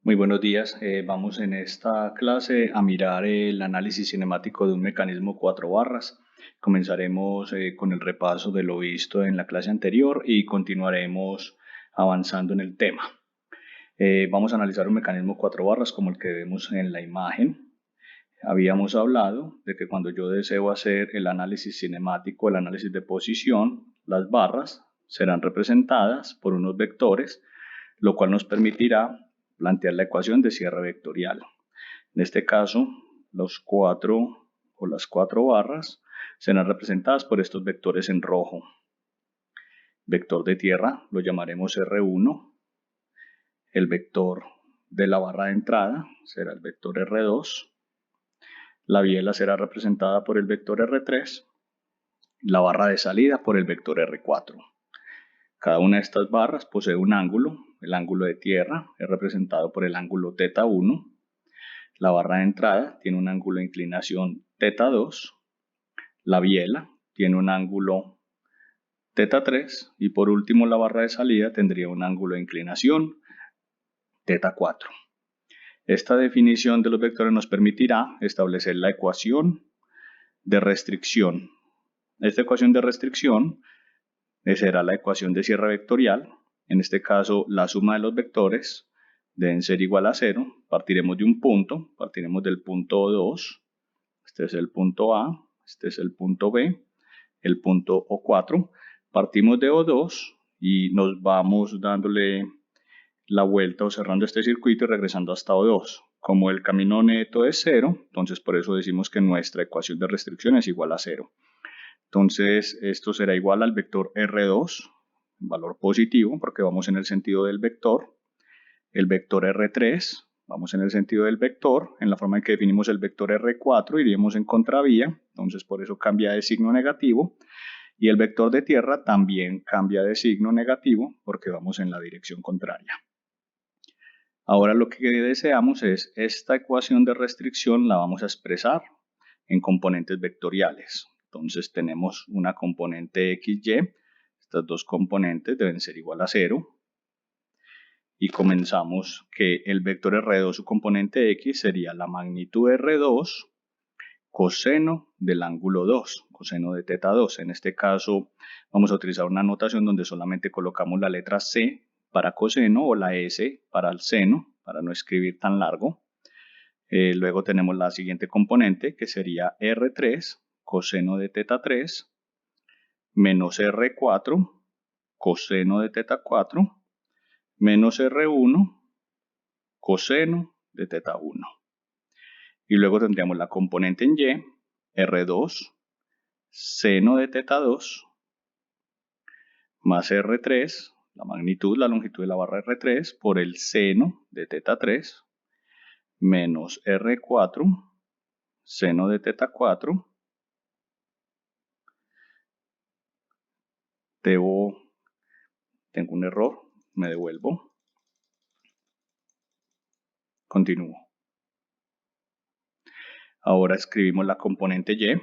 Muy buenos días. Vamos en esta clase a mirar el análisis cinemático de un mecanismo 4 barras. Comenzaremos con el repaso de lo visto en la clase anterior y continuaremos avanzando en el tema. Vamos a analizar un mecanismo 4 barras como el que vemos en la imagen. Habíamos hablado de que cuando yo deseo hacer el análisis cinemático, el análisis de posición, las barras serán representadas por unos vectores, lo cual nos permitirá plantear la ecuación de cierre vectorial. En este caso, las 4 barras serán representadas por estos vectores en rojo. Vector de tierra lo llamaremos R1. El vector de la barra de entrada será el vector R2. La biela será representada por el vector R3. La barra de salida por el vector R4. Cada una de estas barras posee un ángulo. El ángulo de tierra es representado por el ángulo θ1. La barra de entrada tiene un ángulo de inclinación θ2. La biela tiene un ángulo θ3. Y por último, la barra de salida tendría un ángulo de inclinación θ4. Esta definición de los vectores nos permitirá establecer la ecuación de restricción. Esta ecuación de restricción será la ecuación de cierre vectorial. En este caso, la suma de los vectores deben ser igual a 0. Partiremos de un punto, partiremos del punto 2. Este es el punto A, este es el punto B, el punto O4. Partimos de O2 y nos vamos dándole la vuelta o cerrando este circuito y regresando hasta O2. Como el camino neto es 0, entonces por eso decimos que nuestra ecuación de restricción es igual a 0. Entonces esto será igual al vector R2, valor positivo porque vamos en el sentido del vector. El vector R3, vamos en el sentido del vector. En la forma en que definimos el vector R4 iríamos en contravía, entonces por eso cambia de signo negativo. Y el vector de tierra también cambia de signo negativo porque vamos en la dirección contraria. Ahora lo que deseamos es esta ecuación de restricción la vamos a expresar en componentes vectoriales. Entonces tenemos una componente XY, estas dos componentes deben ser igual a 0. Y comenzamos que el vector R2, su componente X, sería la magnitud R2 coseno del ángulo 2, coseno de θ2. En este caso vamos a utilizar una notación donde solamente colocamos la letra C para coseno o la S para el seno, para no escribir tan largo. Luego tenemos la siguiente componente que sería R3 coseno de θ3 menos R4 coseno de θ4 menos R1 coseno de θ1. Y luego tendríamos la componente en Y, R2 seno de θ2 más R3, la magnitud, la longitud de la barra R3 por el seno de θ3 menos R4 seno de θ4. Tengo un error, me devuelvo. Continúo. Ahora escribimos la componente Y,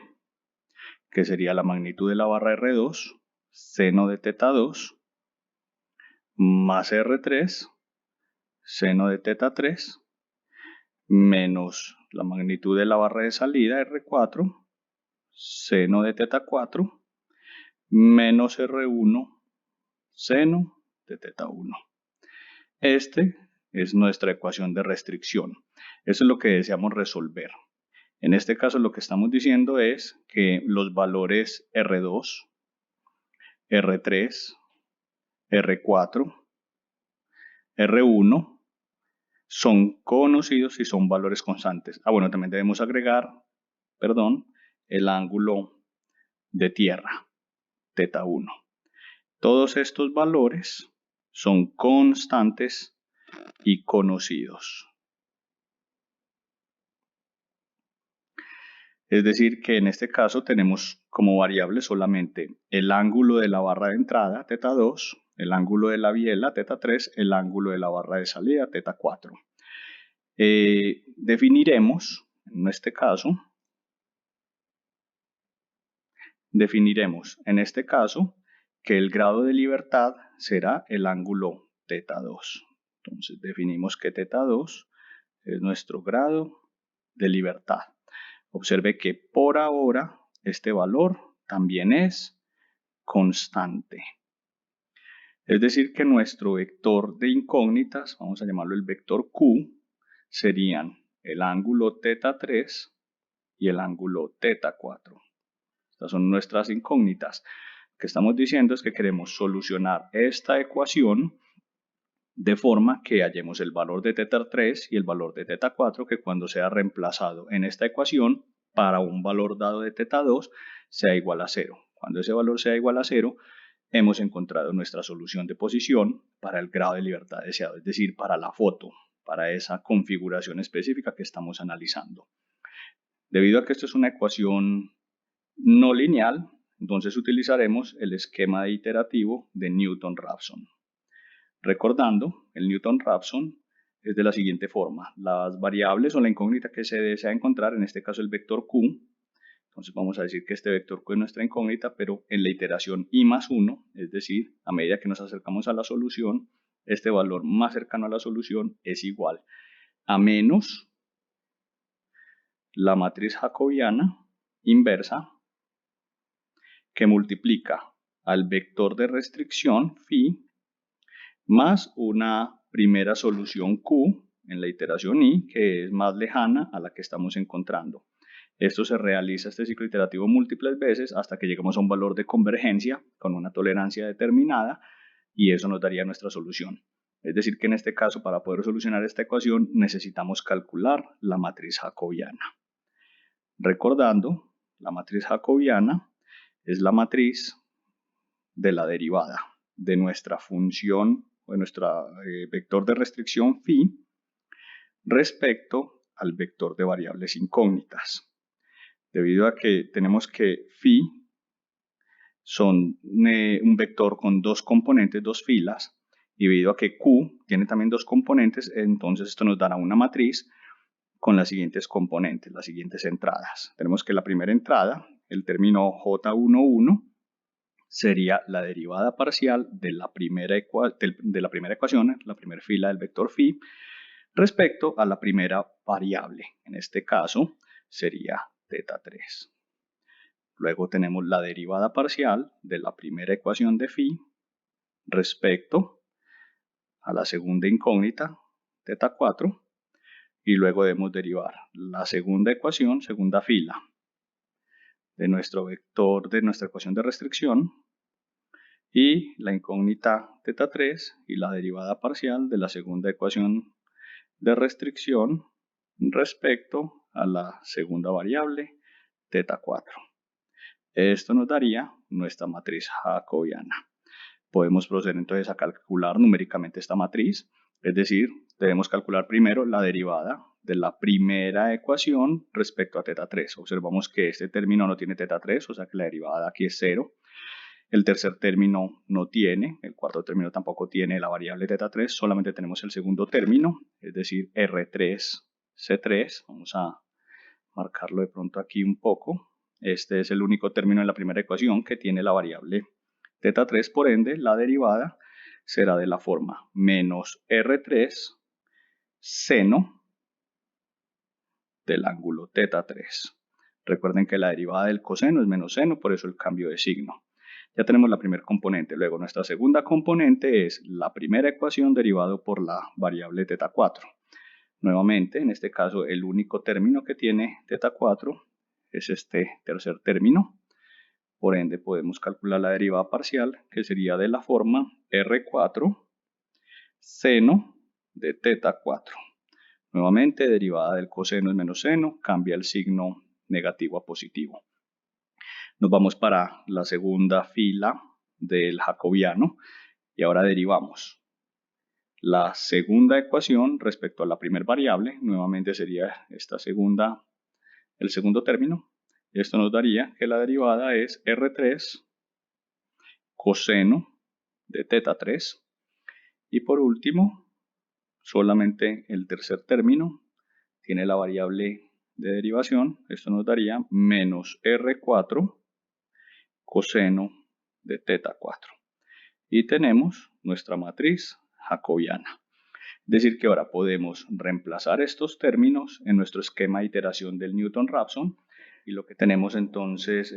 que sería la magnitud de la barra R2, seno de θ2, más R3, seno de θ3, menos la magnitud de la barra de salida R4, seno de θ4, menos R1, seno de θ1. Este es nuestra ecuación de restricción. Eso es lo que deseamos resolver. En este caso lo que estamos diciendo es que los valores R2, R3, R4, R1 son conocidos y son valores constantes. Bueno, también debemos agregar, el ángulo de tierra, θ1. Todos estos valores son constantes y conocidos. Es decir, que en este caso tenemos como variable solamente el ángulo de la barra de entrada, θ2, el ángulo de la biela, θ3, el ángulo de la barra de salida, θ4. Definiremos en este caso que el grado de libertad será el ángulo θ2. Entonces definimos que θ2 es nuestro grado de libertad. Observe que por ahora este valor también es constante. Es decir que nuestro vector de incógnitas, vamos a llamarlo el vector Q, serían el ángulo θ3 y el ángulo θ4. Estas son nuestras incógnitas. Lo que estamos diciendo es que queremos solucionar esta ecuación de forma que hallemos el valor de θ3 y el valor de θ4 que cuando sea reemplazado en esta ecuación para un valor dado de θ2 sea igual a 0. Cuando ese valor sea igual a 0, hemos encontrado nuestra solución de posición para el grado de libertad deseado, es decir, para la foto, para esa configuración específica que estamos analizando. Debido a que esto es una ecuación no lineal, entonces utilizaremos el esquema iterativo de Newton-Raphson. Recordando, el Newton-Raphson es de la siguiente forma. Las variables o la incógnita que se desea encontrar, en este caso el vector Q, entonces vamos a decir que este vector Q es nuestra incógnita, pero en la iteración i más 1, es decir, a medida que nos acercamos a la solución, este valor más cercano a la solución es igual a menos la matriz jacobiana inversa que multiplica al vector de restricción phi más una primera solución Q en la iteración i que es más lejana a la que estamos encontrando. Esto se realiza, este ciclo iterativo, múltiples veces hasta que llegamos a un valor de convergencia con una tolerancia determinada y eso nos daría nuestra solución. Es decir que en este caso, para poder solucionar esta ecuación, necesitamos calcular la matriz jacobiana. Recordando, la matriz jacobiana es la matriz de la derivada de nuestra función o de nuestro vector de restricción phi respecto al vector de variables incógnitas. Debido a que tenemos que phi son un vector con dos componentes, dos filas, y debido a que Q tiene también dos componentes, entonces esto nos dará una matriz con las siguientes componentes, las siguientes entradas. Tenemos que la primera entrada, el término J11, sería la derivada parcial de la primera ecuación, la primera fila del vector phi, respecto a la primera variable. En este caso sería θ3. Luego tenemos la derivada parcial de la primera ecuación de phi respecto a la segunda incógnita, θ4, y luego debemos derivar la segunda ecuación, segunda fila, de nuestro vector de nuestra ecuación de restricción, y la incógnita θ3 y la derivada parcial de la segunda ecuación de restricción respecto a la segunda variable θ4. Esto nos daría nuestra matriz jacobiana. Podemos proceder entonces a calcular numéricamente esta matriz, es decir, debemos calcular primero la derivada de la primera ecuación respecto a θ3. Observamos que este término no tiene θ3, o sea que la derivada aquí es 0. El tercer término no tiene, el cuarto término tampoco tiene la variable θ3, solamente tenemos el segundo término, es decir, R3C3. Vamos a marcarlo de pronto aquí un poco. Este es el único término en la primera ecuación que tiene la variable θ3, por ende la derivada será de la forma menos R3 seno del ángulo θ3. Recuerden que la derivada del coseno es menos seno, por eso el cambio de signo. Ya tenemos la primera componente. Luego nuestra segunda componente es la primera ecuación derivado por la variable θ4. Nuevamente, en este caso, el único término que tiene θ4 es este tercer término. Por ende, podemos calcular la derivada parcial, que sería de la forma R4 seno de θ4. Nuevamente, derivada del coseno es menos seno, cambia el signo negativo a positivo. Nos vamos para la segunda fila del jacobiano y ahora derivamos la segunda ecuación respecto a la primera variable. Nuevamente sería el segundo término. Esto nos daría que la derivada es R3 coseno de θ3. Y por último, solamente el tercer término tiene la variable de derivación. Esto nos daría menos R4 coseno de θ4. Y tenemos nuestra matriz jacobiana. Decir que ahora podemos reemplazar estos términos en nuestro esquema de iteración del Newton-Raphson y lo que tenemos entonces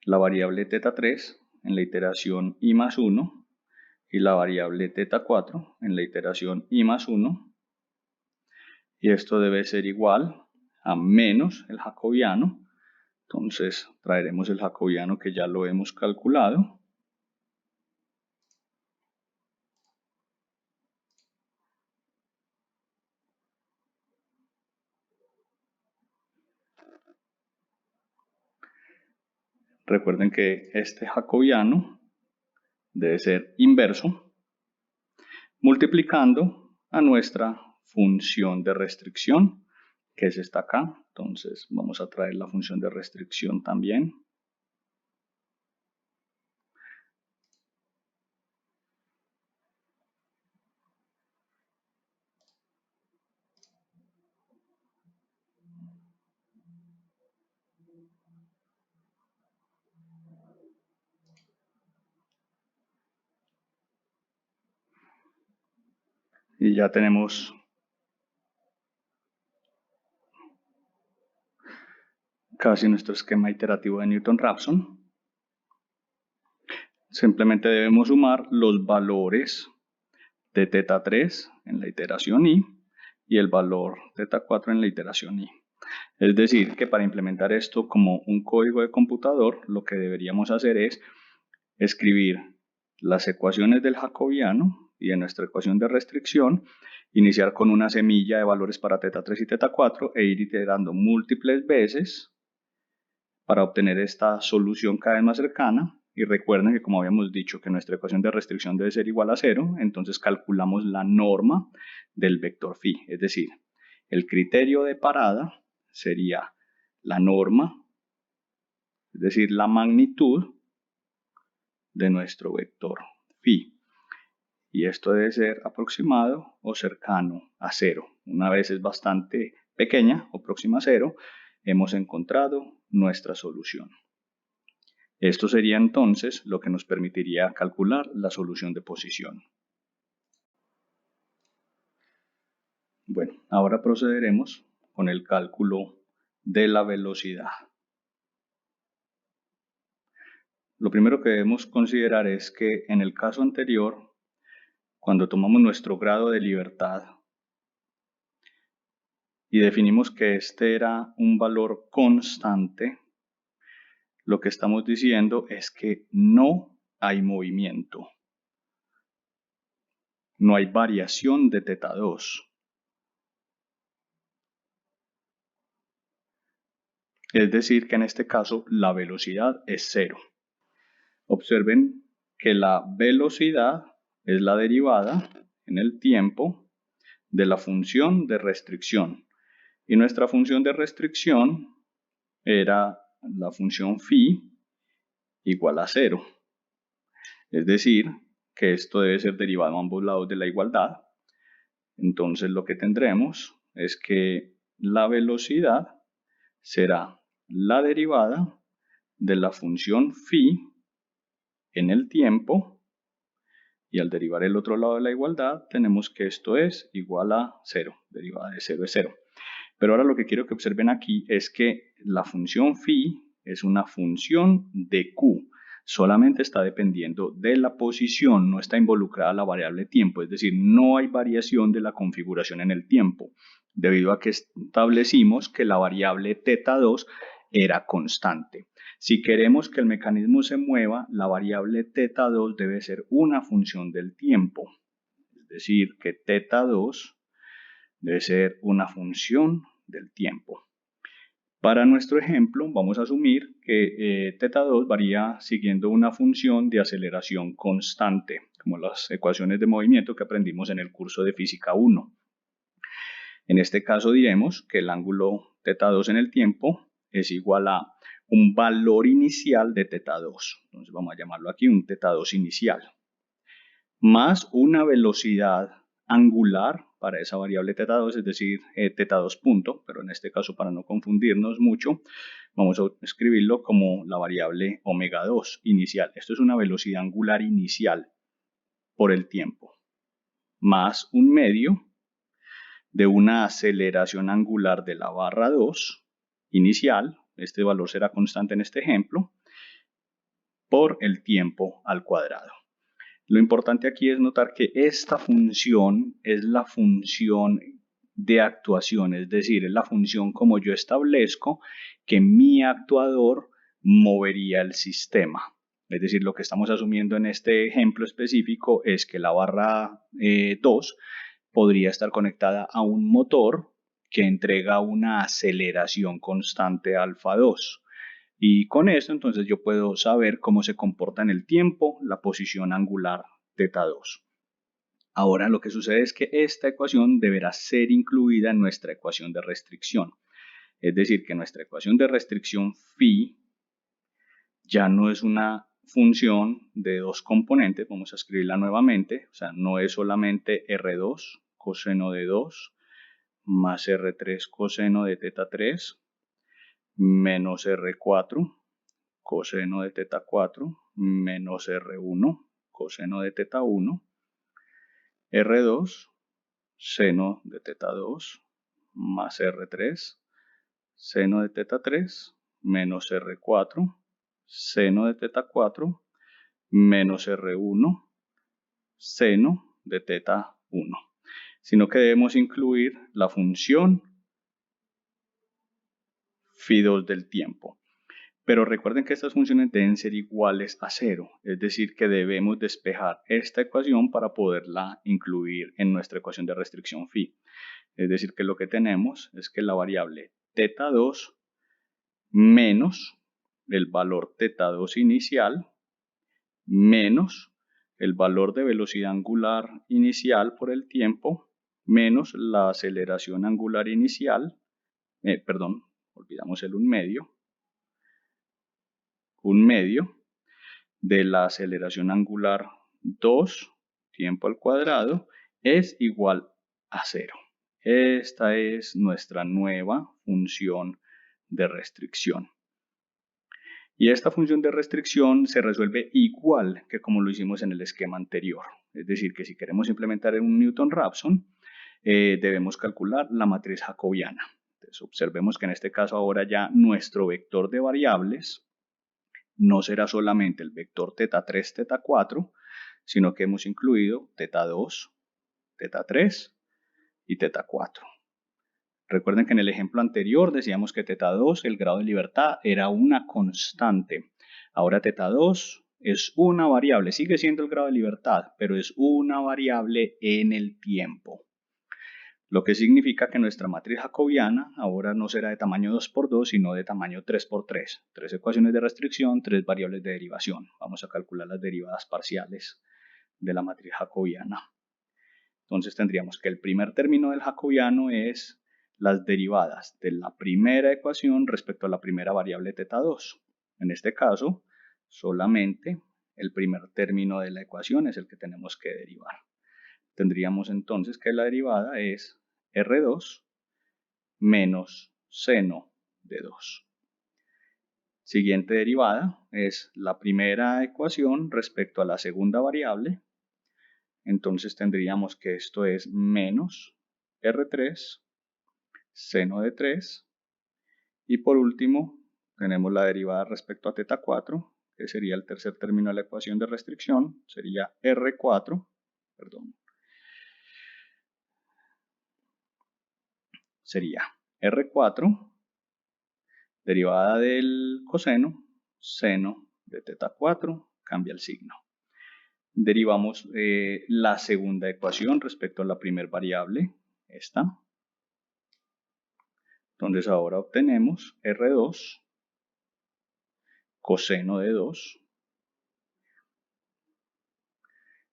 la variable θ3 en la iteración i más 1 y la variable θ4 en la iteración i más 1 y esto debe ser igual a menos el jacobiano. Entonces traeremos el jacobiano que ya lo hemos calculado. Recuerden que este jacobiano debe ser inverso multiplicando a nuestra función de restricción, que es esta acá. Entonces vamos a traer la función de restricción también. Y ya tenemos casi nuestro esquema iterativo de Newton-Raphson. Simplemente debemos sumar los valores de θ3 en la iteración i y el valor θ4 en la iteración i. Es decir, que para implementar esto como un código de computador, lo que deberíamos hacer es escribir las ecuaciones del jacobiano y de nuestra ecuación de restricción, iniciar con una semilla de valores para θ3 y θ4 e ir iterando múltiples veces para obtener esta solución cada vez más cercana. Y recuerden que como habíamos dicho que nuestra ecuación de restricción debe ser igual a 0, entonces calculamos la norma del vector phi, es decir, el criterio de parada sería la norma, es decir, la magnitud de nuestro vector phi. Y esto debe ser aproximado o cercano a 0. Una vez es bastante pequeña o próxima a 0, hemos encontrado nuestra solución. Esto sería entonces lo que nos permitiría calcular la solución de posición. Bueno, ahora procederemos con el cálculo de la velocidad. Lo primero que debemos considerar es que en el caso anterior, cuando tomamos nuestro grado de libertad y definimos que este era un valor constante, lo que estamos diciendo es que no hay movimiento, no hay variación de θ2. Es decir, que en este caso la velocidad es 0. Observen que la velocidad es la derivada en el tiempo de la función de restricción. Y nuestra función de restricción era la función phi igual a 0. Es decir, que esto debe ser derivado a ambos lados de la igualdad. Entonces lo que tendremos es que la velocidad será la derivada de la función phi en el tiempo, y al derivar el otro lado de la igualdad tenemos que esto es igual a 0, derivada de 0 es 0. Pero ahora lo que quiero que observen aquí es que la función phi es una función de q, solamente está dependiendo de la posición, no está involucrada la variable tiempo, es decir, no hay variación de la configuración en el tiempo, debido a que establecimos que la variable θ2 era constante. Si queremos que el mecanismo se mueva, la variable θ2 debe ser una función del tiempo, es decir, que θ2 debe ser una función del tiempo. Para nuestro ejemplo, vamos a asumir que θ2 varía siguiendo una función de aceleración constante, como las ecuaciones de movimiento que aprendimos en el curso de Física 1. En este caso diremos que el ángulo θ2 en el tiempo es igual a un valor inicial de θ2. Entonces vamos a llamarlo aquí un θ2 inicial, más una velocidad angular para esa variable θ2, es decir, θ2 punto, pero en este caso para no confundirnos mucho, vamos a escribirlo como la variable omega 2 inicial. Esto es una velocidad angular inicial por el tiempo. más 1/2 de una aceleración angular de la barra 2 inicial, este valor será constante en este ejemplo, por el tiempo al cuadrado. Lo importante aquí es notar que esta función es la función de actuación, es decir, es la función como yo establezco que mi actuador movería el sistema. Es decir, lo que estamos asumiendo en este ejemplo específico es que la barra 2 podría estar conectada a un motor que entrega una aceleración constante alfa 2. Y con esto entonces yo puedo saber cómo se comporta en el tiempo la posición angular teta 2. Ahora lo que sucede es que esta ecuación deberá ser incluida en nuestra ecuación de restricción. Es decir, que nuestra ecuación de restricción phi ya no es una función de dos componentes, vamos a escribirla nuevamente, o sea, no es solamente R2 coseno de 2 más R3 coseno de teta 3 menos R4 coseno de teta 4 menos R1 coseno de teta 1, R2 seno de teta 2 más R3 seno de teta 3 menos R4 seno de teta 4 menos R1 seno de teta 1, sino que debemos incluir la función phi2 del tiempo. Pero recuerden que estas funciones deben ser iguales a 0, es decir, que debemos despejar esta ecuación para poderla incluir en nuestra ecuación de restricción phi. Es decir, que lo que tenemos es que la variable teta 2 menos el valor teta 2 inicial menos el valor de velocidad angular inicial por el tiempo menos la aceleración angular inicial, olvidamos el 1/2 de la aceleración angular 2 tiempo al cuadrado es igual a 0. Esta es nuestra nueva función de restricción. Y esta función de restricción se resuelve igual que como lo hicimos en el esquema anterior. Es decir, que si queremos implementar un Newton-Raphson, debemos calcular la matriz jacobiana. Entonces, observemos que en este caso ahora ya nuestro vector de variables no será solamente el vector teta 3, teta 4, sino que hemos incluido teta 2, teta 3 y teta 4. Recuerden que en el ejemplo anterior decíamos que teta 2, el grado de libertad, era una constante. Ahora teta 2 es una variable, sigue siendo el grado de libertad, pero es una variable en el tiempo. Lo que significa que nuestra matriz jacobiana ahora no será de tamaño 2×2, sino de tamaño 3×3. 3 ecuaciones de restricción, 3 variables de derivación. Vamos a calcular las derivadas parciales de la matriz jacobiana. Entonces tendríamos que el primer término del jacobiano es las derivadas de la primera ecuación respecto a la primera variable teta 2. En este caso, solamente el primer término de la ecuación es el que tenemos que derivar. Tendríamos entonces que la derivada es R2 menos seno de 2. Siguiente derivada es la primera ecuación respecto a la segunda variable. Entonces tendríamos que esto es menos R3 seno de 3. Y por último tenemos la derivada respecto a teta 4, que sería el tercer término de la ecuación de restricción. Sería R4, sería R4 derivada del coseno, seno de teta 4, cambia el signo. Derivamos la segunda ecuación respecto a la primera variable, esta. Entonces ahora obtenemos R2 coseno de 2.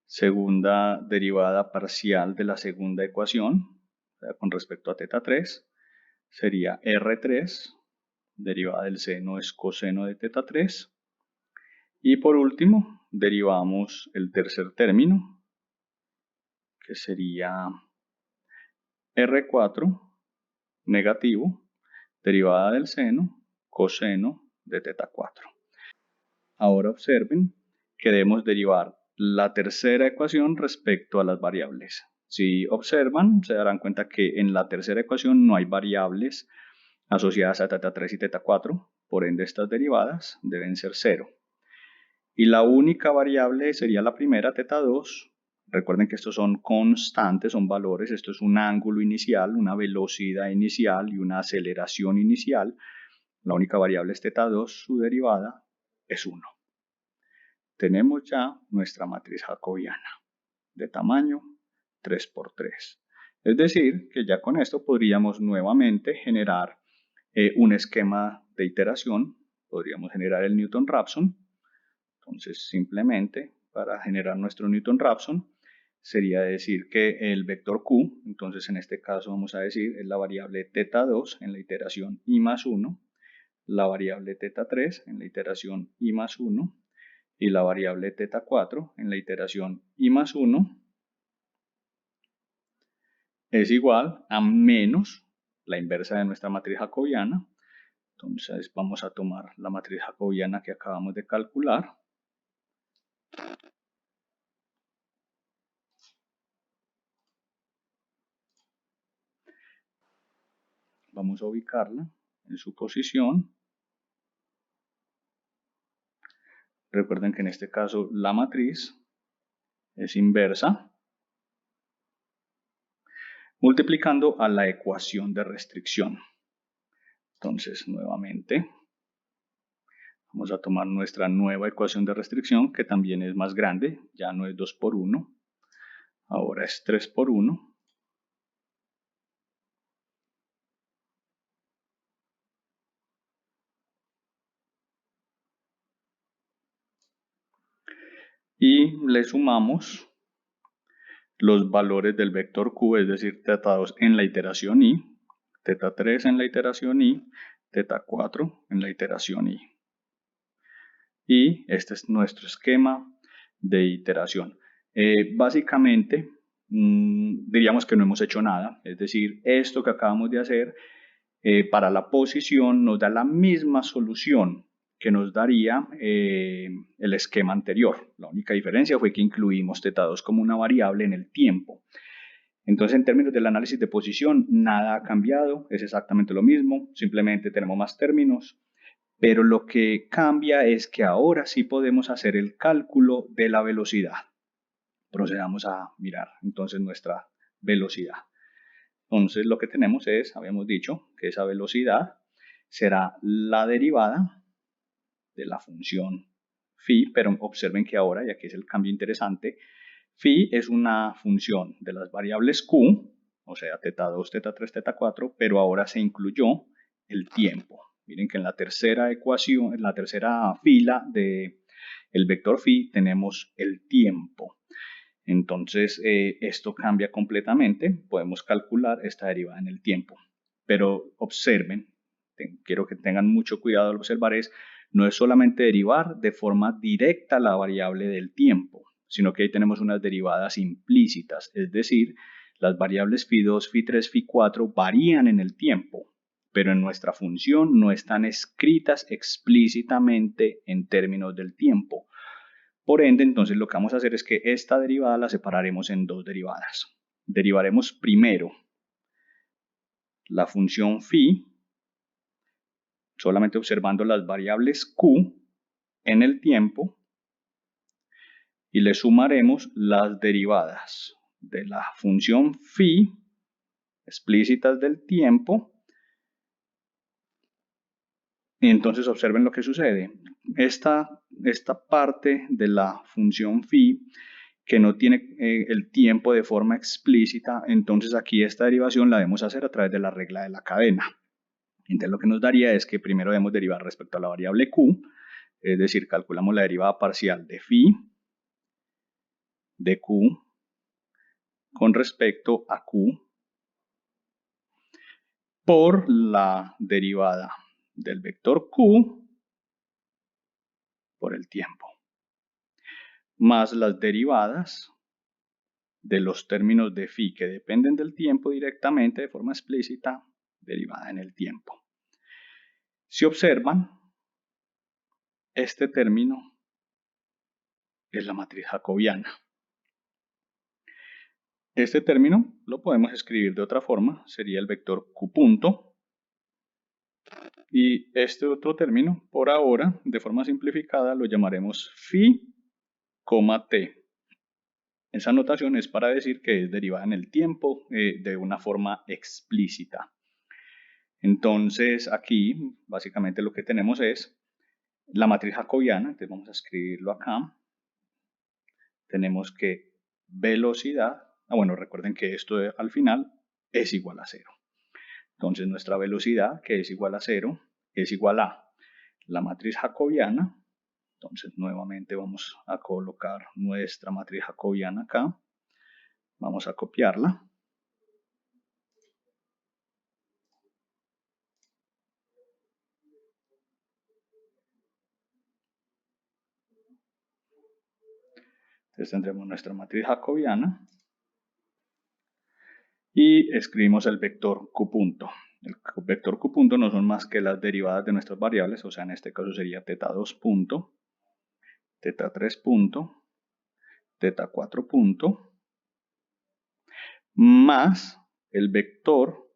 Segunda derivada parcial de la segunda ecuación, o sea, con respecto a teta 3, sería R3, derivada del seno es coseno de teta 3. Y por último, derivamos el tercer término, que sería R4 negativo, derivada del seno, coseno de teta 4. Ahora observen que debemos derivar la tercera ecuación respecto a las variables. Si observan, se darán cuenta que en la tercera ecuación no hay variables asociadas a θ3 y θ4, por ende estas derivadas deben ser 0. Y la única variable sería la primera, θ2. Recuerden que estos son constantes, son valores. Esto es un ángulo inicial, una velocidad inicial y una aceleración inicial. La única variable es θ2, su derivada es 1. Tenemos ya nuestra matriz jacobiana de tamaño 3 por 3. Es decir, que ya con esto podríamos nuevamente generar un esquema de iteración. Podríamos generar el Newton-Raphson. Entonces, simplemente para generar nuestro Newton-Raphson sería decir que el vector Q, entonces en este caso vamos a decir es la variable θ2 en la iteración i más 1, la variable θ3 en la iteración i más 1 y la variable θ4 en la iteración i más 1 es igual a menos la inversa de nuestra matriz jacobiana. Entonces vamos a tomar la matriz jacobiana que acabamos de calcular. Vamos a ubicarla en su posición. Recuerden que en este caso la matriz es inversa, multiplicando a la ecuación de restricción. Entonces, nuevamente, vamos a tomar nuestra nueva ecuación de restricción, que también es más grande, ya no es 2 por 1, ahora es 3 por 1. Y le sumamos los valores del vector Q, es decir, θ2 en la iteración i, θ3 en la iteración i, θ4 en la iteración i. Y este es nuestro esquema de iteración. Básicamente, diríamos que no hemos hecho nada, es decir, esto que acabamos de hacer para la posición nos da la misma solución que nos daría el esquema anterior. La única diferencia fue que incluimos θ2 como una variable en el tiempo. Entonces, en términos del análisis de posición, nada ha cambiado, es exactamente lo mismo, simplemente tenemos más términos, pero lo que cambia es que ahora sí podemos hacer el cálculo de la velocidad. Procedamos a mirar entonces nuestra velocidad. Entonces, lo que tenemos es, habíamos dicho, que esa velocidad será la derivada de la función phi, pero observen que ahora, y aquí es el cambio interesante, phi es una función de las variables q, o sea, θ2, θ3, θ4, pero ahora se incluyó el tiempo. Miren que en la tercera ecuación, en la tercera fila del vector phi tenemos el tiempo. Entonces, esto cambia completamente. Podemos calcular esta derivada en el tiempo. Pero observen, quiero que tengan mucho cuidado al observar, no es solamente derivar de forma directa la variable del tiempo, sino que ahí tenemos unas derivadas implícitas, es decir, las variables phi2, phi3, phi4 varían en el tiempo, pero en nuestra función no están escritas explícitamente en términos del tiempo. Por ende, entonces lo que vamos a hacer es que esta derivada la separaremos en dos derivadas. Derivaremos primero la función phi, solamente observando las variables q en el tiempo, y le sumaremos las derivadas de la función phi explícitas del tiempo. Y entonces observen lo que sucede. Esta parte de la función phi que no tiene el tiempo de forma explícita, entonces aquí esta derivación la debemos hacer a través de la regla de la cadena. Entonces lo que nos daría es que primero debemos derivar respecto a la variable q, es decir, calculamos la derivada parcial de phi de q con respecto a q por la derivada del vector q por el tiempo, más las derivadas de los términos de phi que dependen del tiempo directamente de forma explícita, derivada en el tiempo. Si observan, este término es la matriz jacobiana. Este término lo podemos escribir de otra forma, sería el vector q punto. Y este otro término, por ahora, de forma simplificada, lo llamaremos phi, t. Esa notación es para decir que es derivada en el tiempo de una forma explícita. Entonces aquí básicamente lo que tenemos es la matriz jacobiana, entonces vamos a escribirlo acá. Tenemos que velocidad, bueno, recuerden que esto al final es igual a 0. Entonces nuestra velocidad, que es igual a 0, es igual a la matriz jacobiana. Entonces nuevamente vamos a colocar nuestra matriz jacobiana acá. Vamos a copiarla. Entonces tendremos nuestra matriz jacobiana y escribimos el vector q punto. El vector q punto no son más que las derivadas de nuestras variables, o sea, en este caso sería θ2 punto, θ3 punto, θ4 punto, más el vector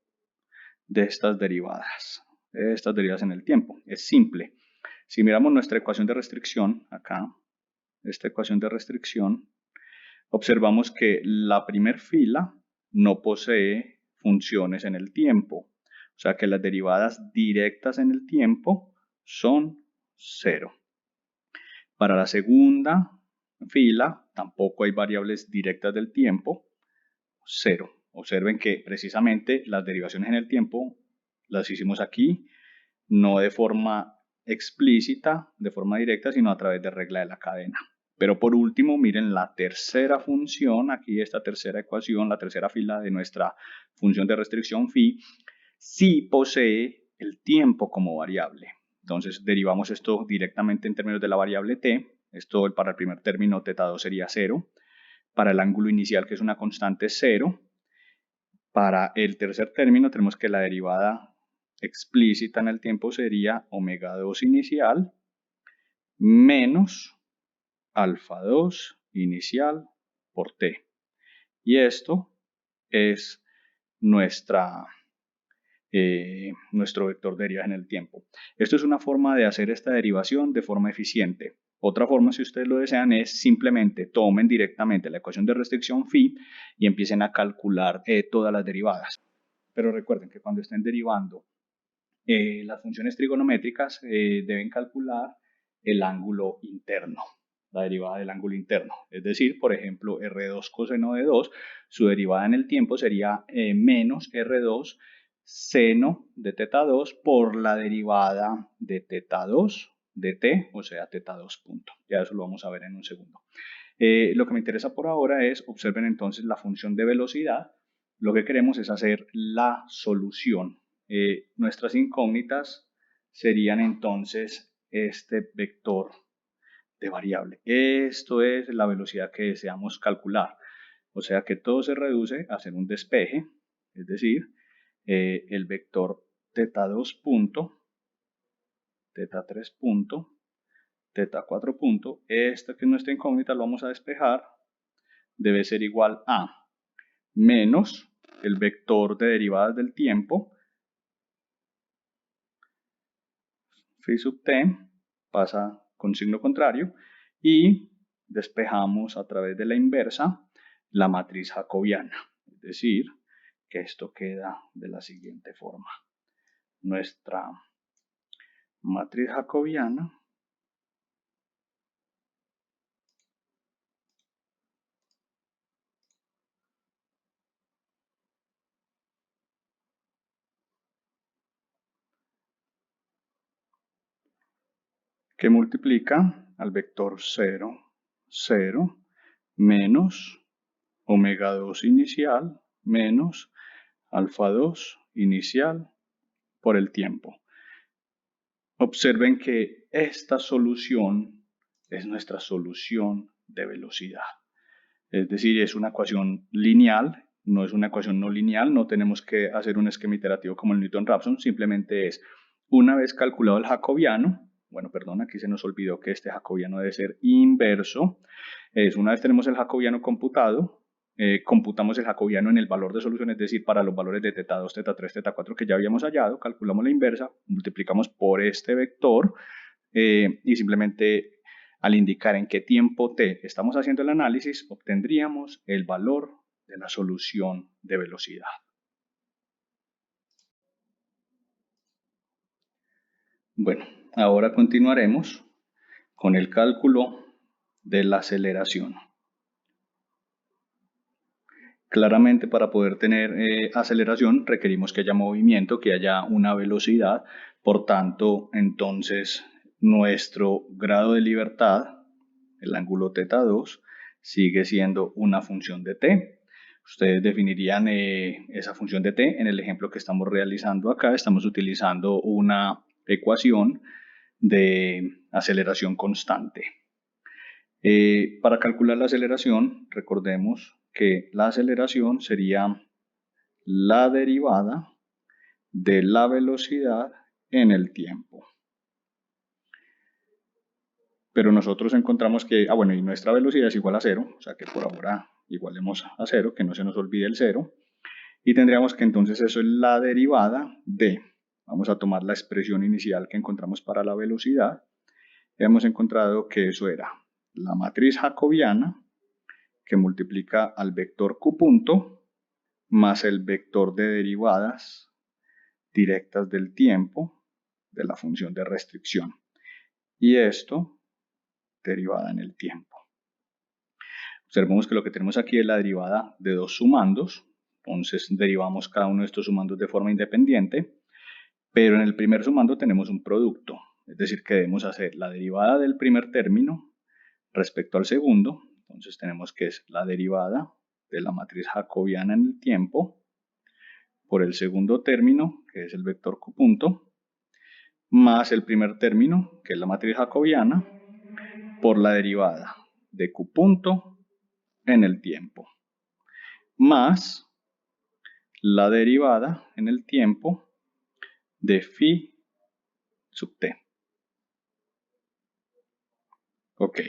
de estas derivadas en el tiempo. Es simple. Si miramos nuestra ecuación de restricción, acá, esta ecuación de restricción, observamos que la primera fila no posee funciones en el tiempo. O sea que las derivadas directas en el tiempo son 0. Para la segunda fila tampoco hay variables directas del tiempo, 0. Observen que precisamente las derivaciones en el tiempo las hicimos aquí, no de forma explícita, de forma directa, sino a través de regla de la cadena. Pero por último, miren la tercera función, aquí esta tercera ecuación, la tercera fila de nuestra función de restricción phi, sí posee el tiempo como variable. Entonces derivamos esto directamente en términos de la variable t. Esto para el primer término θ2 sería 0. Para el ángulo inicial, que es una constante, 0. Para el tercer término tenemos que la derivada explícita en el tiempo sería omega 2 inicial menos alfa 2 inicial por t. Y esto es nuestro vector de derivadas en el tiempo. Esto es una forma de hacer esta derivación de forma eficiente. Otra forma, si ustedes lo desean, es simplemente tomen directamente la ecuación de restricción phi y empiecen a calcular todas las derivadas. Pero recuerden que cuando estén derivando las funciones trigonométricas deben calcular el ángulo interno, la derivada del ángulo interno. Es decir, por ejemplo, R2 coseno de 2, su derivada en el tiempo sería menos R2 seno de θ2 por la derivada de θ2 de t, o sea, θ2 punto. Ya eso lo vamos a ver en un segundo. Lo que me interesa por ahora es, observen entonces la función de velocidad. Lo que queremos es hacer la solución. Nuestras incógnitas serían entonces este vector de variable. Esto es la velocidad que deseamos calcular. O sea que todo se reduce a hacer un despeje, es decir, el vector θ2 punto, θ3 punto, θ4 punto, esta que es nuestra incógnita lo vamos a despejar, debe ser igual a menos el vector de derivadas del tiempo, phi sub t, pasa con signo contrario, y despejamos a través de la inversa la matriz jacobiana. Es decir, que esto queda de la siguiente forma. Nuestra matriz jacobiana que multiplica al vector 0, 0, menos omega 2 inicial, menos alfa 2 inicial por el tiempo. Observen que esta solución es nuestra solución de velocidad. Es decir, es una ecuación lineal, no es una ecuación no lineal, no tenemos que hacer un esquema iterativo como el Newton-Raphson, simplemente es una vez calculado el jacobiano, bueno, perdón, aquí se nos olvidó que este jacobiano debe ser inverso, es una vez tenemos el jacobiano computado, computamos el jacobiano en el valor de solución, es decir, para los valores de teta 2, teta 3, teta 4 que ya habíamos hallado, calculamos la inversa, multiplicamos por este vector y simplemente al indicar en qué tiempo t estamos haciendo el análisis, obtendríamos el valor de la solución de velocidad. Bueno, ahora continuaremos con el cálculo de la aceleración. Claramente, para poder tener aceleración requerimos que haya movimiento, que haya una velocidad. Por tanto, entonces nuestro grado de libertad, el ángulo θ2, sigue siendo una función de t. Ustedes definirían esa función de t en el ejemplo que estamos realizando acá. Estamos utilizando una ecuación de aceleración constante. Para calcular la aceleración, recordemos que la aceleración sería la derivada de la velocidad en el tiempo. Pero nosotros encontramos que, y nuestra velocidad es igual a 0, o sea que por ahora igualemos a 0, que no se nos olvide el 0. Y tendríamos que entonces eso es la derivada de, vamos a tomar la expresión inicial que encontramos para la velocidad. Hemos encontrado que eso era la matriz jacobiana, que multiplica al vector q punto más el vector de derivadas directas del tiempo de la función de restricción. Y esto derivada en el tiempo. Observemos que lo que tenemos aquí es la derivada de dos sumandos. Entonces derivamos cada uno de estos sumandos de forma independiente. Pero en el primer sumando tenemos un producto. Es decir, que debemos hacer la derivada del primer término respecto al segundo. Entonces tenemos que es la derivada de la matriz jacobiana en el tiempo por el segundo término, que es el vector q punto, más el primer término, que es la matriz jacobiana, por la derivada de q punto en el tiempo, más la derivada en el tiempo de phi sub t. Ok.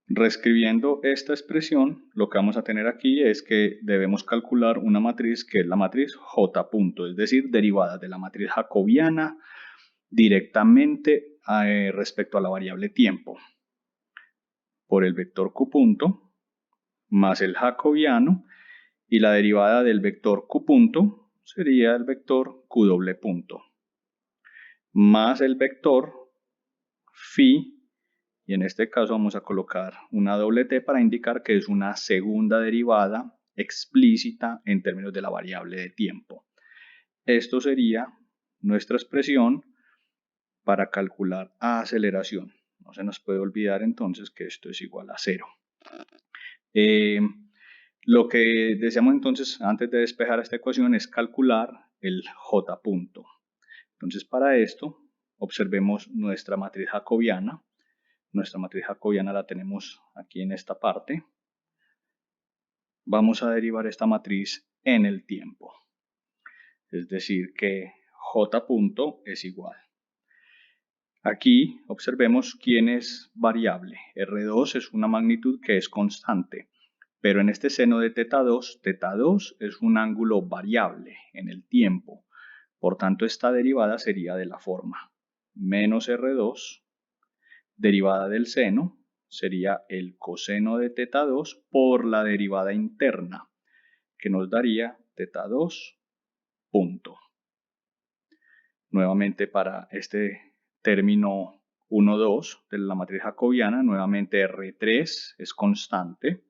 Reescribiendo esta expresión, lo que vamos a tener aquí es que debemos calcular una matriz que es la matriz J punto, es decir, derivada de la matriz jacobiana directamente respecto a la variable tiempo por el vector q punto más el jacobiano, y la derivada del vector q punto sería el vector q doble punto más el vector phi. Y en este caso vamos a colocar una doble t para indicar que es una segunda derivada explícita en términos de la variable de tiempo. Esto sería nuestra expresión para calcular aceleración. No se nos puede olvidar entonces que esto es igual a 0. Lo que deseamos entonces antes de despejar esta ecuación es calcular el j punto. Entonces para esto observemos nuestra matriz jacobiana. Nuestra matriz jacobiana la tenemos aquí en esta parte. Vamos a derivar esta matriz en el tiempo. Es decir que j punto es igual. Aquí observemos quién es variable. R2 es una magnitud que es constante. Pero en este seno de θ2, θ2 es un ángulo variable en el tiempo. Por tanto, esta derivada sería de la forma menos R2 derivada del seno sería el coseno de θ2 por la derivada interna, que nos daría θ2 punto. Nuevamente para este término 1, 2 de la matriz jacobiana, nuevamente R3 es constante.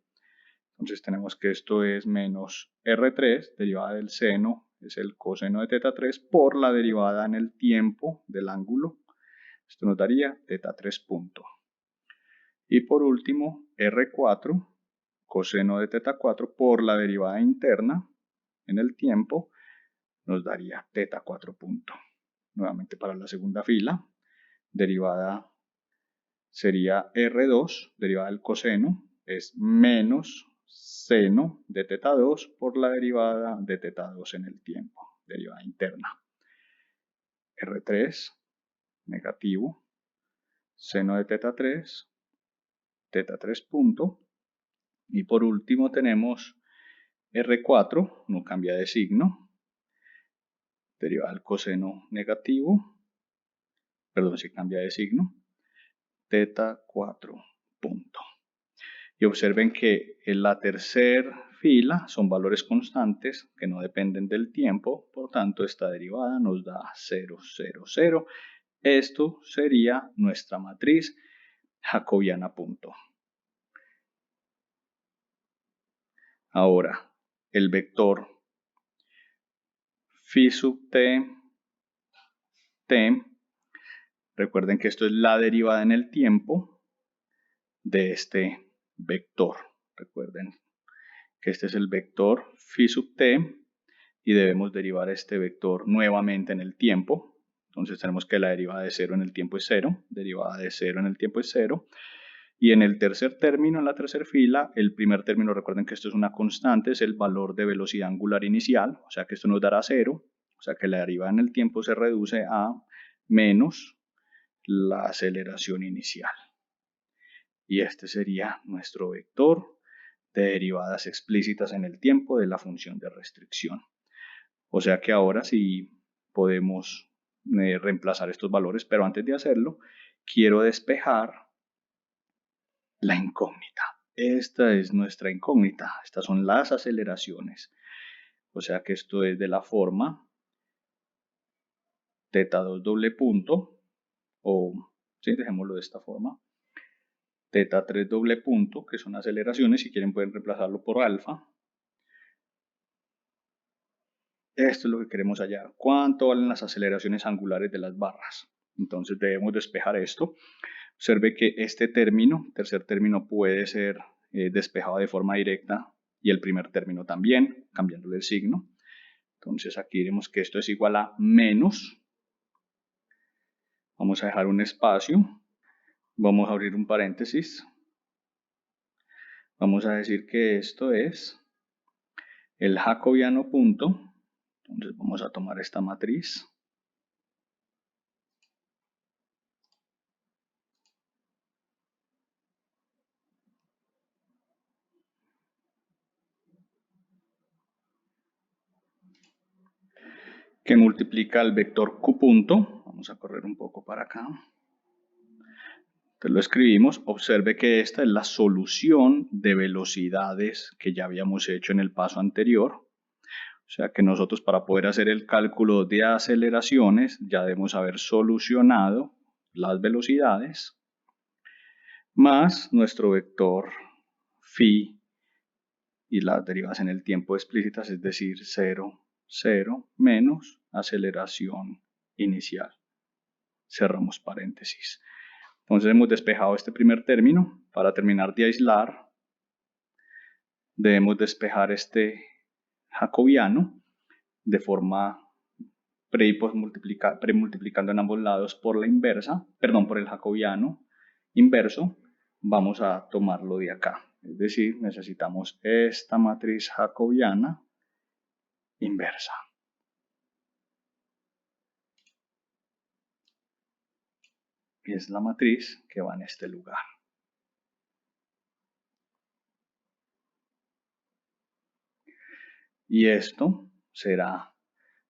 Entonces tenemos que esto es menos R3, derivada del seno, es el coseno de θ3 por la derivada en el tiempo del ángulo. Esto nos daría θ3 punto. Y por último, R4, coseno de θ4 por la derivada interna en el tiempo, nos daría θ4 punto. Nuevamente para la segunda fila, derivada sería R2, derivada del coseno, es menos seno de θ2 por la derivada de θ2 en el tiempo, derivada interna. R3, negativo, seno de θ3 punto, Y por último tenemos R4, no cambia de signo, derivada del coseno negativo, perdón, si cambia de signo, teta 4 punto. Y observen que en la tercera fila son valores constantes que no dependen del tiempo, por tanto esta derivada nos da 0, 0, 0. Esto sería nuestra matriz jacobiana punto. Ahora, el vector phi sub t, recuerden que esto es la derivada en el tiempo de este vector. Recuerden que este es el vector phi sub t y debemos derivar este vector nuevamente en el tiempo. Entonces tenemos que la derivada de 0 en el tiempo es 0, derivada de 0 en el tiempo es 0. Y en el tercer término, en la tercera fila, el primer término, recuerden que esto es una constante, es el valor de velocidad angular inicial, o sea que esto nos dará 0, o sea que la derivada en el tiempo se reduce a menos la aceleración inicial. Y este sería nuestro vector de derivadas explícitas en el tiempo de la función de restricción. O sea que ahora sí podemos reemplazar estos valores, pero antes de hacerlo, quiero despejar la incógnita. Esta es nuestra incógnita. Estas son las aceleraciones. O sea que esto es de la forma teta 2 doble punto, o sí, dejémoslo de esta forma, teta 3 doble punto, que son aceleraciones. Si quieren pueden reemplazarlo por alfa. Esto es lo que queremos hallar. ¿Cuánto valen las aceleraciones angulares de las barras? Entonces debemos despejar esto. Observe que este término, tercer término, puede ser despejado de forma directa y el primer término también, cambiándole el signo. Entonces aquí diremos que esto es igual a menos. Vamos a dejar un espacio. Vamos a abrir un paréntesis. Vamos a decir que esto es el jacobiano punto. Entonces vamos a tomar esta matriz. Que multiplica el vector Q punto. Vamos a correr un poco para acá. Entonces lo escribimos. Observe que esta es la solución de velocidades que ya habíamos hecho en el paso anterior. O sea que nosotros para poder hacer el cálculo de aceleraciones ya debemos haber solucionado las velocidades más nuestro vector phi y las derivadas en el tiempo explícitas, es decir, 0, 0 menos aceleración inicial. Cerramos paréntesis. Entonces hemos despejado este primer término. Para terminar de aislar, debemos despejar este jacobiano de forma premultiplicando en ambos lados por la inversa, perdón, por el jacobiano inverso. Vamos a tomarlo de acá. Es decir, necesitamos esta matriz jacobiana inversa. Y es la matriz que va en este lugar. Y esto será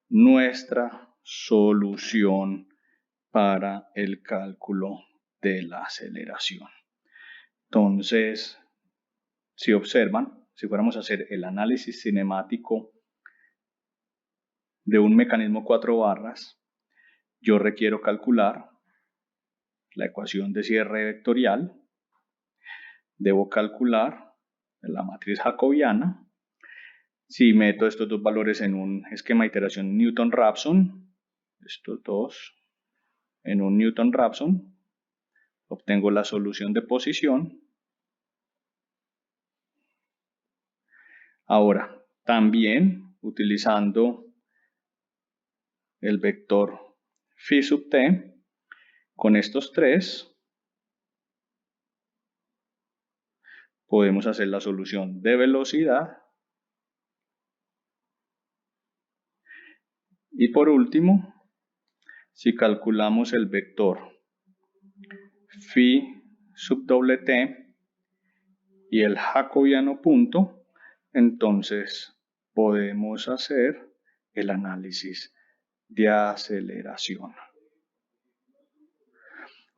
nuestra solución para el cálculo de la aceleración. Entonces, si observan, si fuéramos a hacer el análisis cinemático de un mecanismo 4 barras, yo requiero calcular la ecuación de cierre vectorial, debo calcular la matriz jacobiana. Si meto estos dos valores en un esquema de iteración Newton-Raphson, estos dos en un Newton-Raphson, obtengo la solución de posición. Ahora, también utilizando el vector phi sub t, con estos tres podemos hacer la solución de velocidad. Y por último, si calculamos el vector phi sub doble t y el jacobiano punto, entonces podemos hacer el análisis de aceleración.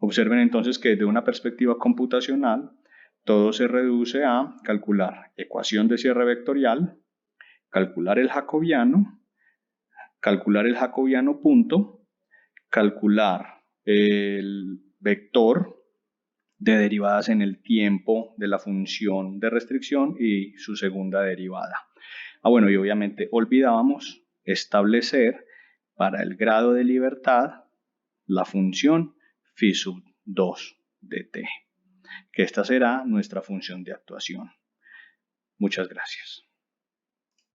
Observen entonces que desde una perspectiva computacional, todo se reduce a calcular ecuación de cierre vectorial, calcular el jacobiano punto, calcular el vector de derivadas en el tiempo de la función de restricción y su segunda derivada. Bueno, y obviamente olvidábamos establecer para el grado de libertad la función phi sub 2 de t, que esta será nuestra función de actuación. Muchas gracias.